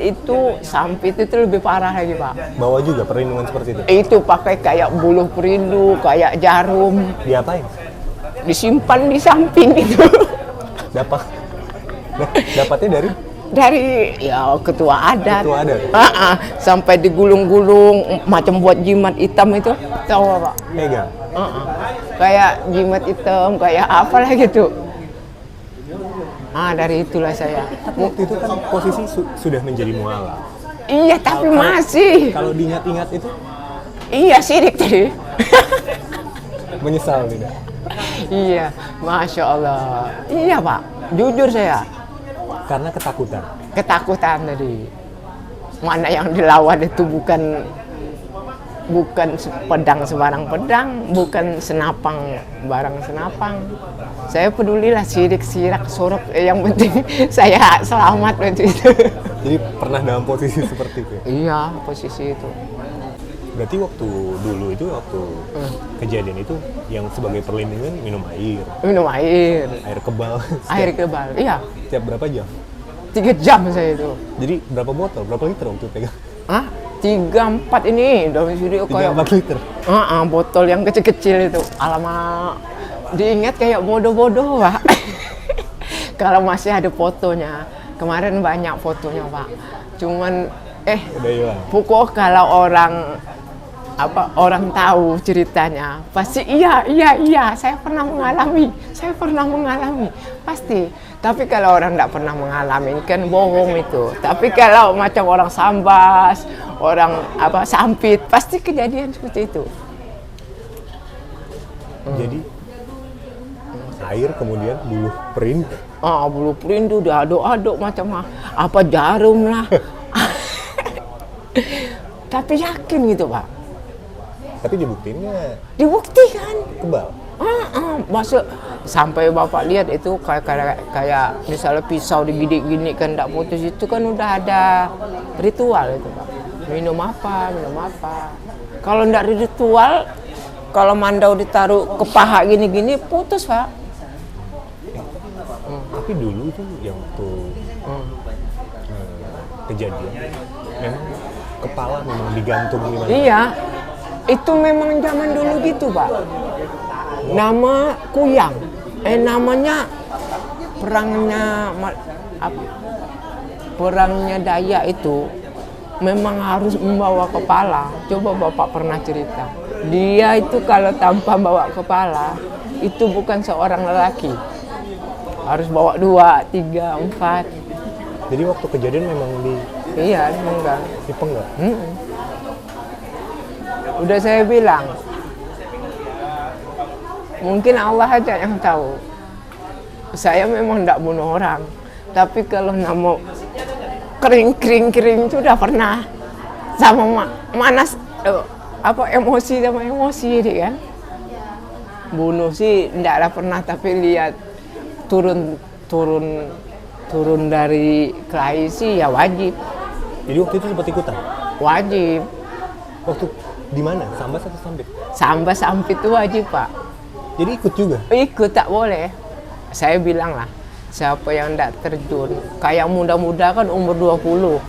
B: itu lebih parah lagi Pak.
A: Bawa juga perlindungan seperti itu?
B: Itu pakai kayak buluh perindu, kayak jarum.
A: Diapain?
B: Disimpan di samping itu.
A: Dapatnya
B: Dari ya ketua adat.
A: Ketua adat?
B: Sampai digulung-gulung macam buat jimat hitam itu, tahu Pak?
A: Mega.
B: Kayak jimat hitam, kayak apalah gitu. Dari itulah saya.
A: Waktu itu kan posisi sudah menjadi mualaf.
B: Iya, tapi masih.
A: Kalau diingat-ingat itu
B: Iya, sirik tadi.
A: menyesal tidak?
B: Iya, Masya Allah. Iya Pak, jujur saya.
A: Karena ketakutan.
B: Ketakutan tadi. Mana yang dilawan itu bukan pedang sembarang pedang, bukan senapang barang senapang. Saya pedulilah sirik-sirak sorok, yang penting saya selamat waktu itu.
A: Jadi pernah dalam posisi seperti itu?
B: Iya, posisi itu.
A: Berarti waktu dulu itu, waktu kejadian itu, yang sebagai perlindungan minum air.
B: Minum air.
A: Air kebal.
B: Air kebal, iya.
A: Tiap berapa jam?
B: 3 jam saya itu.
A: Jadi berapa botol, berapa liter waktu pegang?
B: 3-4 ini dari studio kayak
A: 3-4 liter?
B: Botol yang kecil-kecil itu. Alamak, diingat kayak bodoh-bodoh Pak. Kalau masih ada fotonya. Kemarin banyak fotonya Pak. Cuman
A: udah hilang.
B: pokok kalau orang tahu ceritanya pasti iya saya pernah mengalami pasti. Tapi kalau orang tidak pernah mengalami kan bohong itu. Tapi kalau macam orang sambas, orang sampit, pasti kejadian seperti itu.
A: Jadi air kemudian bulu perindu.
B: Bulu perindu diaduk-aduk macam apa jarum lah. Tapi yakin gitu Pak.
A: Tapi dibuktiin nggak?
B: Dibuktikan.
A: Kebal?
B: Masuk sampai Bapak lihat itu kayak misalnya pisau digidik gini kan tidak putus, itu kan udah ada ritual itu Pak. Minum apa. Kalau tidak ritual, kalau mandau ditaruh ke paha gini-gini putus Pak.
A: Tapi dulu itu yang waktu kejadian memang kepala memang digantung gimana?
B: Iya, itu memang zaman dulu gitu Pak. Nama kuyang, namanya perangnya Dayak itu memang harus membawa kepala. Coba Bapak pernah cerita, dia itu kalau tanpa bawa kepala itu bukan seorang lelaki, harus bawa 2, 3, 4.
A: Jadi waktu kejadian memang
B: dipenggal. Udah saya bilang, mungkin Allah aja yang tahu. Saya memang tidak bunuh orang, tapi kalau nama kering itu udah pernah sama manas emosi sama emosi ini kan. Bunuh sih tidak pernah, tapi lihat turun dari kelahi sih ya wajib.
A: Jadi waktu itu sempat ikutan?
B: Wajib.
A: Waktu di mana? Sambas atau sampit?
B: Sambas sampit itu wajib Pak.
A: Jadi ikut juga?
B: Ikut, tak boleh. Saya bilang lah, siapa yang tidak terjun, kayak muda-muda kan umur 20.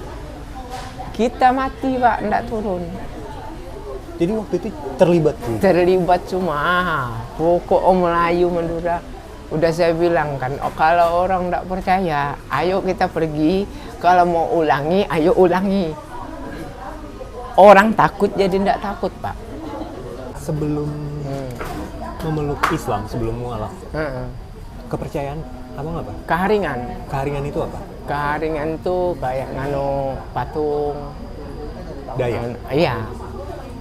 B: Kita mati Pak, tidak turun.
A: Jadi waktu itu terlibat?
B: Terlibat cuma, pokok Melayu Madura. Udah saya bilang kan, kalau orang tidak percaya, ayo kita pergi. Kalau mau ulangi, ayo ulangi. Orang takut jadi tidak takut Pak.
A: Sebelum memeluk Islam, sebelum mualaf, kepercayaan abang apa?
B: Keharingan.
A: Keharingan itu apa?
B: Keharingan itu kayak ngano patung.
A: Dayak?
B: Iya.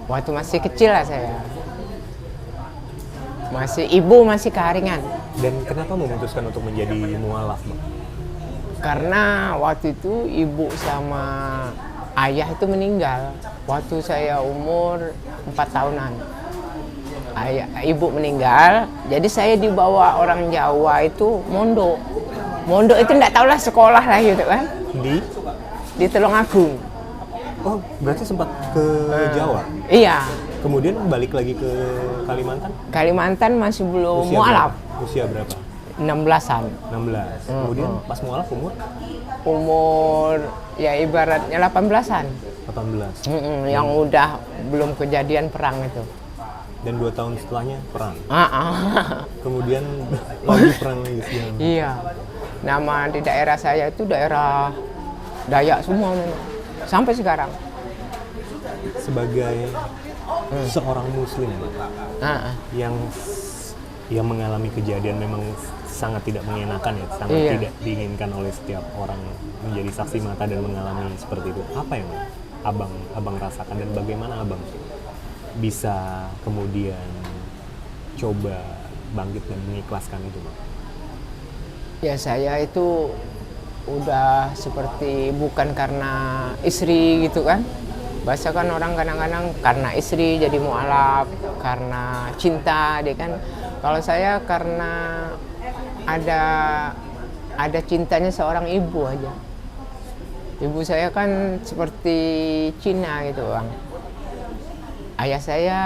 B: Waktu masih kecil lah saya. Ibu masih keharingan.
A: Dan kenapa memutuskan untuk menjadi mualaf, Bang?
B: Karena waktu itu ibu sama ayah itu meninggal. Waktu saya umur 4 tahunan. Ibu meninggal, jadi saya dibawa orang Jawa itu mondok. Mondok itu enggak tahulah sekolah lah gitu kan. Di Tulungagung.
A: Oh, berarti sempat ke Jawa?
B: Iya.
A: Kemudian balik lagi ke Kalimantan?
B: Kalimantan masih belum mualaf.
A: Usia berapa?
B: 16-an.
A: 16. Kemudian pas mualaf umur?
B: Umur ya ibaratnya 18-an.
A: 18.
B: Yang udah belum kejadian perang itu.
A: Dan 2 tahun setelahnya perang.
B: Kemudian
A: lagi perang lagi siang.
B: Iya. Nama di daerah saya itu daerah Dayak semua memang. Sampai sekarang.
A: Sebagai seorang muslim yang mengalami kejadian memang sangat tidak mengenakan ya, sangat
B: Iya.
A: tidak diinginkan oleh setiap orang menjadi saksi mata dan mengalami seperti itu. Apa yang abang rasakan dan bagaimana abang bisa kemudian coba bangkit dan mengikhlaskan itu, Bang?
B: Ya saya itu udah seperti bukan karena istri gitu kan. Bahasa kan orang kadang-kadang karena istri jadi mualaf, karena cinta dia kan. Kalau saya karena ada cintanya seorang ibu aja. Ibu saya kan seperti Cina gitu, Bang. Ayah saya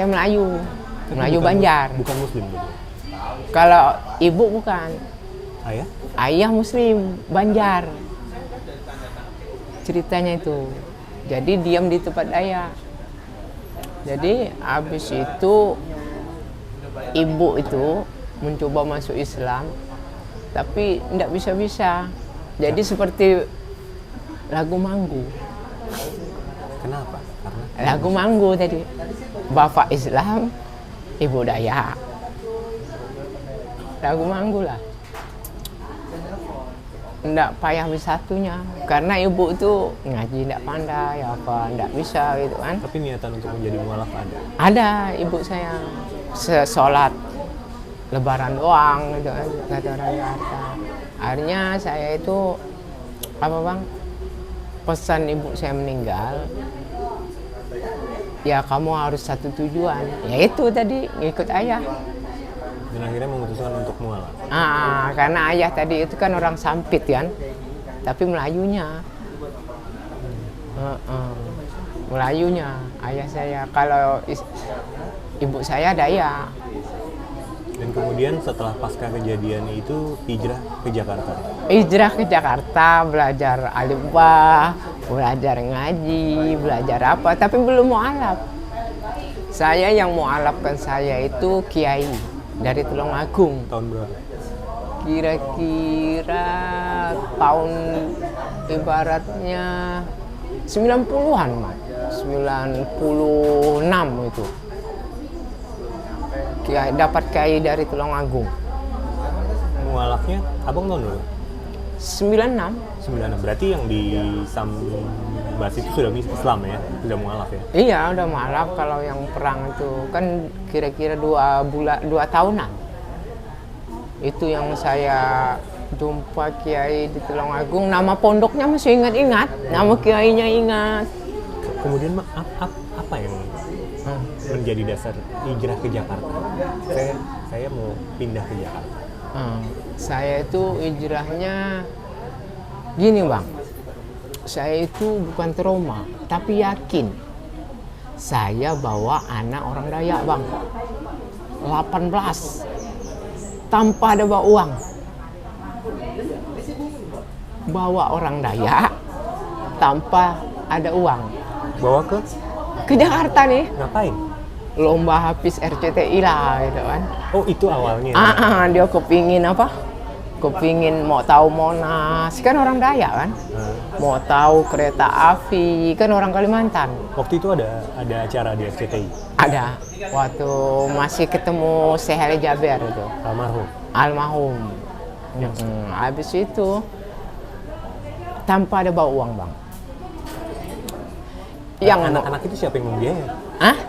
B: Melayu, Melayu Banjar.
A: Bukan muslim gitu.
B: Kalau ibu bukan.
A: Ayah?
B: Ayah Muslim, Banjar. Ceritanya itu. Jadi diam di tempat ayah. Jadi habis itu ibu itu mencoba masuk Islam, tapi tidak bisa-bisa. Jadi seperti lagu Manggu.
A: Kenapa? Karena
B: Lagu Manggu tadi. Bapak Islam, ibu Dayak. Lagu Manggu lah. Nggak payah satunya, karena ibu itu ngaji nggak pandai apa nggak bisa gitu kan.
A: tapi niatan untuk menjadi mualaf ada.
B: Ada ibu saya sholat lebaran doang gitu kan, kata orang Jakarta. Akhirnya saya itu apa bang, pesan ibu saya meninggal, ya kamu harus satu tujuan, yaitu tadi ngikut ayah.
A: Dan akhirnya memutuskan untuk mualaf.
B: Karena ayah tadi itu kan orang Sampit kan, tapi Melayunya. Melayunya ayah saya. Kalau ibu saya Dayak.
A: Dan kemudian setelah pasca kejadian itu hijrah ke Jakarta.
B: Hijrah ke Jakarta, belajar alif ba, belajar ngaji, belajar apa, tapi belum mualaf. Saya yang mualafkan saya itu kiai dari Tulungagung.
A: Tahun berapa?
B: Kira-kira tahun ibaratnya 90-an, Mas. 96 itu. Dapat kiai dari Tulungagung.
A: Mualafnya abang tahun berapa?
B: 96.
A: 96. Berarti yang di Sambas itu sudah Islam ya? Sudah mualaf ya?
B: Iya, udah mualaf. Kalau yang perang itu kan kira-kira 2 tahunan. Itu yang saya jumpa kiai di Tulungagung. Nama pondoknya masih ingat-ingat, nama kiainya ingat.
A: Kemudian apa yang menjadi dasar hijrah ke Jakarta? Saya mau pindah ke Jakarta.
B: Saya itu hijrahnya gini bang, saya itu bukan trauma, tapi yakin. Saya bawa anak orang Dayak bang, 18, tanpa ada bawa uang. Bawa orang Dayak, tanpa ada uang.
A: Bawa
B: Ke Jakarta nih,
A: ngapain?
B: lomba habis RCTI lah gitu kan.
A: Oh itu awalnya.
B: Dia kepingin apa? Kepingin mau tahu Monas, kan orang Dayak kan. Mau tahu kereta api, kan orang Kalimantan.
A: Waktu itu ada acara di RCTI.
B: Ada, waktu masih ketemu Syekh Jaber itu. Almarhum. Habis itu tanpa ada bawa uang bang. Yang
A: anak-anak itu siapa yang membiayai?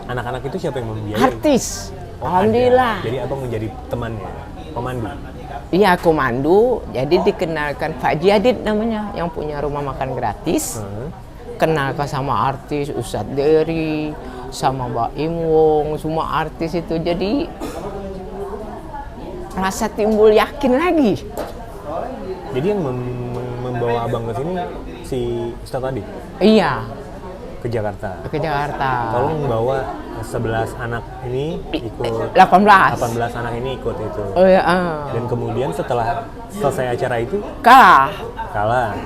A: Anak-anak itu siapa yang membiayai?
B: Artis.
A: Oh,
B: Alhamdulillah.
A: ada. Jadi abang menjadi temannya, pemandu.
B: Iya, komandu. Jadi dikenalkan Pak Jadid namanya, yang punya rumah makan gratis. Kenalkan sama artis Ustadz Dery, sama Mbak Imwong, semua artis itu. Jadi rasa timbul yakin lagi.
A: Jadi yang membawa abang ke sini si Ustadz tadi?
B: Iya.
A: Ke Jakarta.
B: Ke Jakarta.
A: Tolong bawa 11 anak ini ikut.
B: 18
A: anak ini ikut itu.
B: Oh iya.
A: Dan kemudian setelah selesai acara itu
B: Kalah.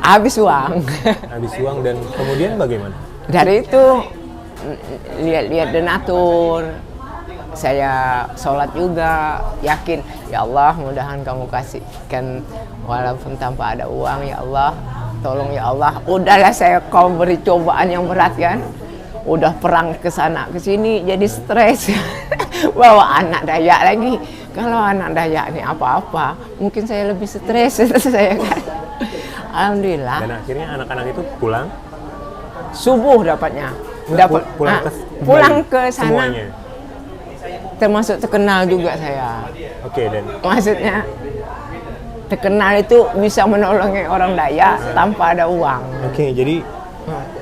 B: Habis uang.
A: Habis uang dan kemudian bagaimana?
B: Dari itu lihat-lihat donatur. saya sholat juga, yakin ya Allah mudahan kamu kasihkan walaupun tanpa ada uang, ya Allah tolong ya Allah. Udahlah saya kau beri cobaan yang berat kan, udah perang ke sana ke sini jadi stres. Bawa anak Dayak lagi, kalau anak Dayak ini apa-apa mungkin saya lebih stres. Saya kan alhamdulillah.
A: Dan akhirnya anak-anak itu pulang
B: Subuh dapatnya. Pulang ke sana.
A: Semuanya.
B: Termasuk terkenal juga saya.
A: Oke, dan
B: Maksudnya terkenal itu bisa menolongi orang Dayak tanpa ada uang.
A: oke, jadi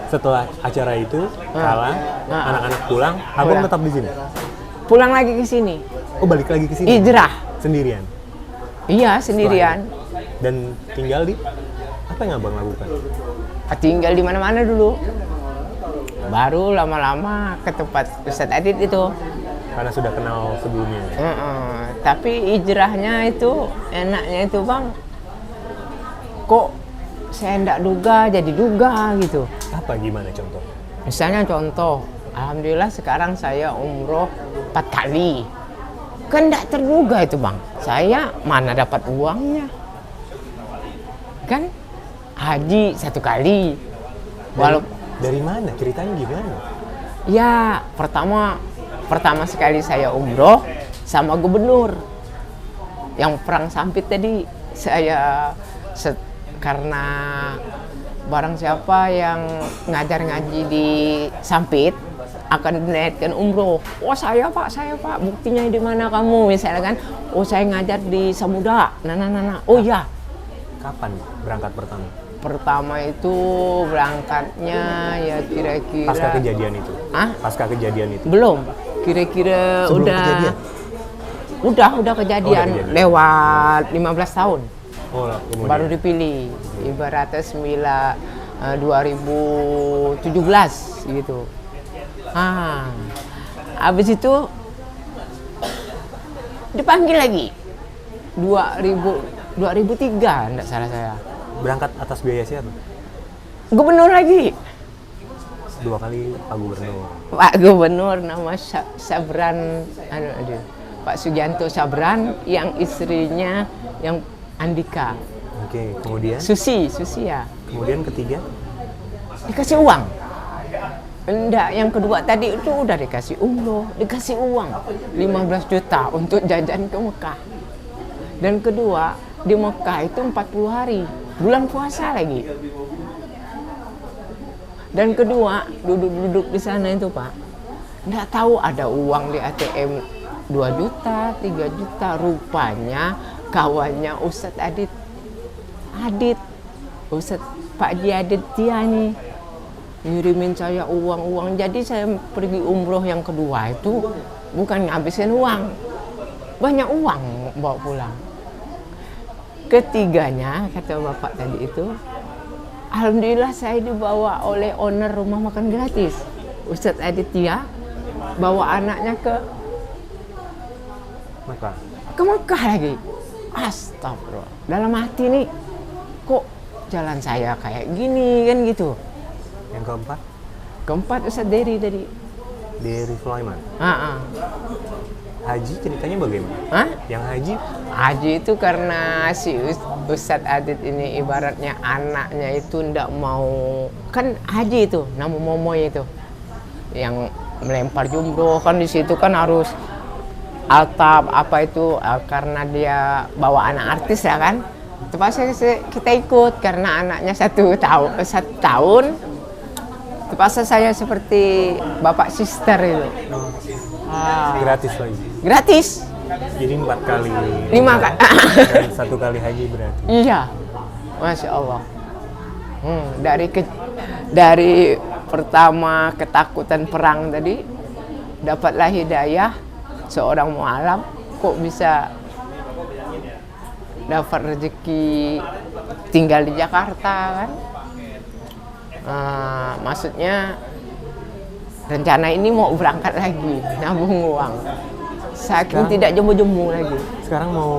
A: setelah acara itu kalah, anak-anak pulang, abang
B: Pulang.
A: tetap di sini.
B: Pulang lagi ke sini.
A: Oh, balik lagi ke sini.
B: Hijrah.
A: Sendirian.
B: Iya, sendirian.
A: Dan tinggal di apa yang abang lakukan?
B: Tinggal di mana-mana dulu. Baru lama-lama ke tempat Ustadz Adit itu.
A: Karena sudah kenal sebelumnya.
B: Tapi hijrahnya itu enaknya itu bang, kok saya ndak duga jadi duga gitu.
A: Apa gimana contoh?
B: Misalnya contoh, alhamdulillah sekarang saya umroh 4 kali. Kan ndak terduga itu bang, saya mana dapat uangnya. Kan haji 1 kali.
A: Dari mana? Ceritanya gimana?
B: Ya pertama sekali saya umroh sama gubernur yang perang Sampit tadi. Saya karena barang siapa yang ngajar ngaji di Sampit akan dinaikkan umroh. Oh saya pak, buktinya di mana kamu misalnya kan? Oh saya ngajar di Samuda. Nah. Oh ya.
A: Kapan berangkat pertama?
B: Pertama itu berangkatnya ya kira-kira
A: Pasca kejadian itu?
B: Hah?
A: Pasca kejadian itu?
B: Belum, kira-kira
A: Sebelum
B: udah
A: kejadian?
B: udah kejadian,
A: kejadian.
B: lewat 15 tahun
A: Oh, kemudian.
B: baru dipilih, ibaratnya 2017 gitu. Habis itu dipanggil lagi 2003 enggak salah saya.
A: Berangkat atas biaya siapa?
B: Gubernur lagi.
A: 2 kali Pak Gubernur.
B: Pak Gubernur nama Sabran, Pak Sugianto Sabran, yang istrinya yang Andika.
A: Oke, kemudian?
B: Susi ya.
A: Kemudian ketiga?
B: Dikasih uang. Enggak, yang kedua tadi itu udah dikasih umroh, dikasih uang 15 juta untuk jajan ke Mekah. Dan kedua, di Mekah itu 40 hari, bulan puasa lagi. Dan kedua, duduk-duduk di sana itu Pak, nggak tahu ada uang di ATM 2 juta, 3 juta. Rupanya kawannya Ustadz Adit, Ustadz Pak Ji Adit dia nih, ngirimin saya uang. Jadi saya pergi umroh yang kedua itu bukan ngabisin uang, banyak uang bawa pulang. Ketiganya, kata bapak tadi itu, alhamdulillah saya dibawa oleh owner rumah makan gratis, Ustadz Aditya, bawa anaknya ke Mekah lagi. Astagfirullah. Dalam hati nih, kok jalan saya kayak gini kan gitu.
A: Yang
B: Keempat Ustadz Dery tadi.
A: Dery Sulaiman. Haji ceritanya bagaimana?
B: Hah?
A: Yang haji?
B: Haji itu karena si Ustadz Adit ini ibaratnya anaknya itu ndak mau, kan haji itu nama momoy itu yang melempar jumroh kan, di situ kan harus altaf apa itu, karena dia bawa anak artis ya kan, terpaksa kita ikut karena anaknya 1 tahun. Terpaksa saya seperti bapak sister itu.
A: Gratis lagi?
B: Gratis.
A: Jadi 4 kali.
B: 5 kali.
A: Dan 1 kali haji berarti?
B: Iya. Masya Allah. Dari pertama ketakutan perang tadi, dapatlah hidayah seorang mu'alaf, kok bisa dapat rezeki tinggal di Jakarta kan. Maksudnya rencana ini mau berangkat lagi, nabung uang. Saking tidak jemu-jemu lagi.
A: Sekarang mau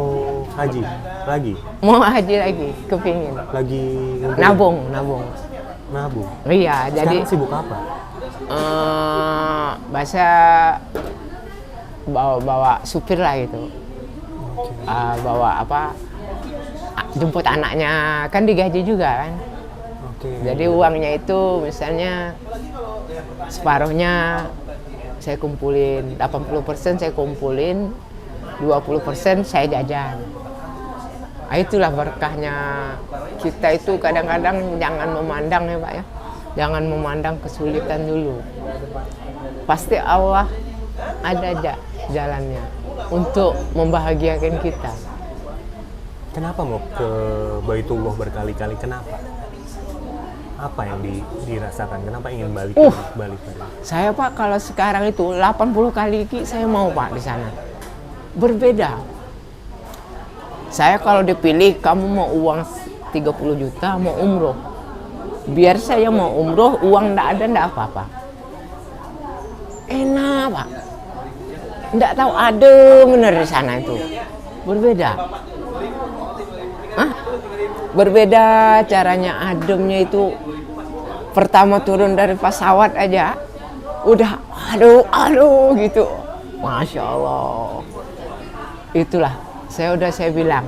A: haji lagi?
B: Mau haji lagi, kepingin.
A: Lagi
B: Nabung. Iya,
A: sekarang
B: jadi
A: sibuk apa?
B: bahasa bawa supir lah gitu. Bawa jemput anaknya, kan digaji juga kan. Jadi uangnya itu misalnya separuhnya saya kumpulin, 80% saya kumpulin, 20% saya jajan. Nah, itulah berkahnya kita itu kadang-kadang jangan memandang ya Pak ya. Jangan memandang kesulitan dulu. Pasti Allah ada aja jalannya untuk membahagiakan kita.
A: Kenapa mau ke Baitullah berkali-kali? Kenapa? Apa yang dirasakan? Kenapa ingin balik lagi?
B: Saya Pak kalau sekarang itu 80 kali saya mau Pak di sana. Berbeda. Saya kalau dipilih kamu mau uang 30 juta mau umroh. Biar saya mau umroh uang ndak ada ndak apa-apa. Enak Pak. Ndak tahu ada bener di sana itu. Berbeda. Hah? Berbeda caranya ademnya itu. Pertama turun dari pesawat aja udah aduh gitu. Masya Allah. Itulah saya bilang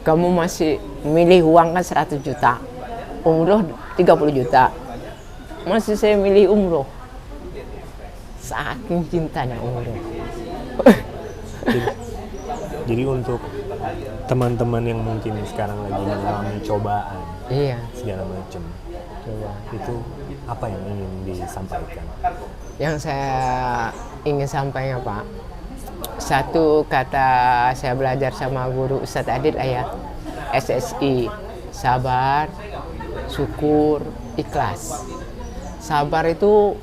B: kamu masih milih uang kan 100 juta, umroh 30 juta, masih saya milih umroh. Saking cintanya umroh.
A: Jadi untuk teman-teman yang mungkin sekarang lagi mengalami cobaan,
B: Iya.
A: segala macam, itu apa yang ingin disampaikan?
B: Yang saya ingin sampaikan Pak, satu kata saya belajar sama guru Ustadz Adit ayat SSI, sabar, syukur, ikhlas. Sabar itu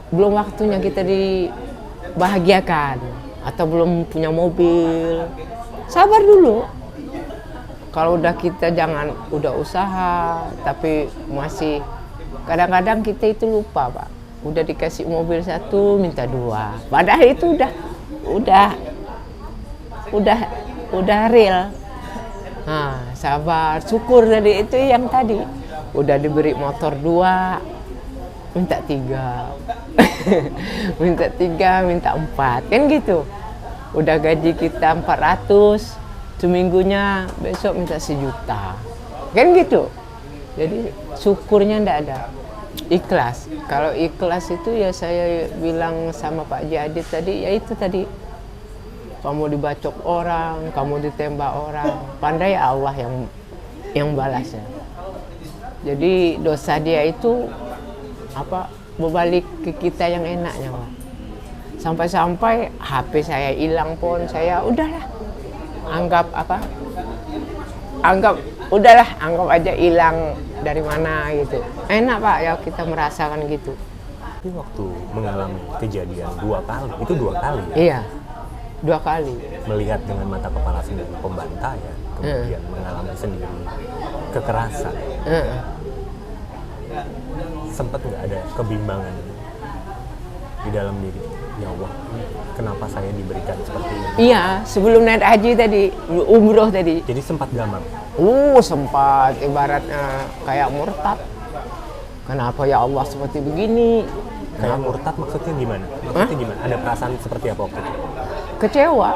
B: belum waktunya kita dibahagiakan atau belum punya mobil. Sabar dulu. Kalau udah kita jangan udah usaha tapi masih kadang-kadang kita itu lupa Pak. Udah dikasih mobil satu minta dua. Padahal itu udah real. Nah, sabar, syukur dari itu yang tadi. Udah diberi motor 2 minta 3. minta 3, minta 4. Kan gitu. Udah gaji kita 400, seminggunya besok minta 1 juta. Kan gitu. Jadi syukurnya ndak ada. Ikhlas. Kalau ikhlas itu ya saya bilang sama Pak Jadid tadi, ya itu tadi. Kamu dibacok orang, kamu ditembak orang, pandai Allah yang balasnya. Jadi dosa dia itu berbalik ke kita yang enaknya, Pak. Sampai-sampai HP saya hilang pun saya udahlah. Anggap aja hilang dari mana gitu. Enak Pak ya kita merasakan gitu.
A: Tapi waktu mengalami kejadian 2 kali, itu 2 kali ya?
B: Iya, 2 kali.
A: Melihat dengan mata kepala sendiri pembantaian, kemudian mengalami sendiri kekerasan. Sempat nggak ada kebimbangan di dalam diri? Ya Allah, kenapa saya diberikan seperti ini?
B: Iya, sebelum naik haji tadi, umroh tadi.
A: Jadi sempat gamang?
B: Sempat ibaratnya kayak murtad. Kenapa ya Allah seperti begini?
A: Kayak murtad maksudnya gimana? Maksudnya gimana? Ada perasaan seperti apa waktu itu?
B: Kecewa.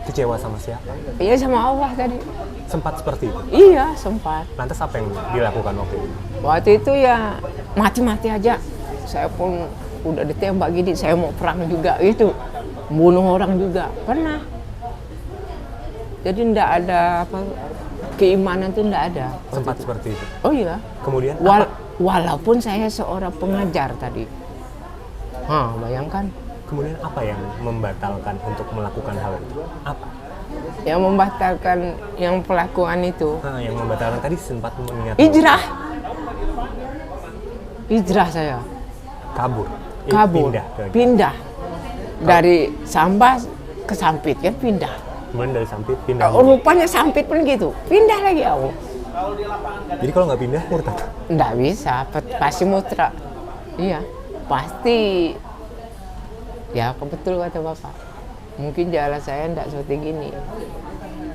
A: Kecewa sama siapa?
B: Iya sama Allah tadi.
A: Sempat seperti itu?
B: Iya, sempat.
A: Lantas apa yang dilakukan waktu itu?
B: Waktu itu ya mati-mati aja. Saya pun udah ditembak gini, saya mau perang juga gitu. Bunuh orang juga, pernah. Jadi enggak ada keimanan itu enggak ada.
A: Sempat seperti itu?
B: Oh iya.
A: Kemudian
B: walaupun saya seorang pengajar tadi. Bayangkan.
A: Kemudian apa yang membatalkan untuk melakukan hal itu? Apa?
B: Yang membatalkan yang pelakuan itu.
A: Yang membatalkan tadi sempat mengingat.
B: Hijrah saya.
A: Kabur.
B: Pindah. Dari Sambas ke Sampit kan pindah.
A: Kemudian dari Sampit pindah.
B: Rupanya Sampit pun gitu. Pindah lagi aku.
A: Jadi kalau nggak pindah murtad?
B: Nggak bisa, pasti mutra. Iya, pasti. Ya betul kata Bapak. Mungkin jalan saya nggak seperti gini.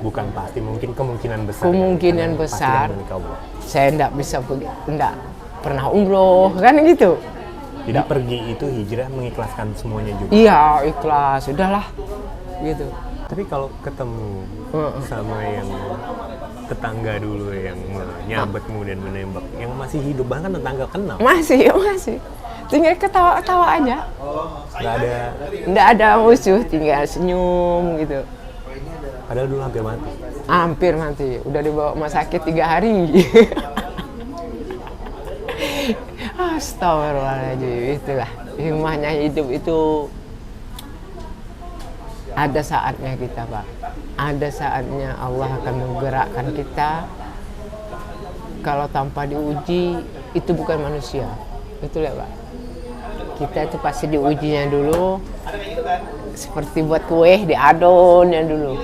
A: Bukan pasti, mungkin kemungkinan besar.
B: Kemungkinan besar. Saya nggak bisa nggak pernah umroh kan gitu.
A: Jadi pergi itu hijrah mengikhlaskan semuanya juga.
B: Iya, ikhlas, udahlah gitu.
A: Tapi kalau ketemu sama yang tetangga dulu yang menyabet kemudian menembak, yang masih hidup bahkan tetangga kenal,
B: Masih tinggal ketawa-ketawa aja,
A: nggak ada,
B: nggak ada musuh, tinggal senyum gitu.
A: padahal dulu hampir mati.
B: Hampir mati, udah dibawa rumah sakit 3 hari. Astagfirullahaladzim, itulah hikmahnya hidup itu. Ada saatnya kita, Pak. Ada saatnya Allah akan menggerakkan kita. Kalau tanpa diuji, itu bukan manusia. Betul ya, Pak? Kita itu pasti diujinya dulu. Seperti buat kue, diadonnya dulu.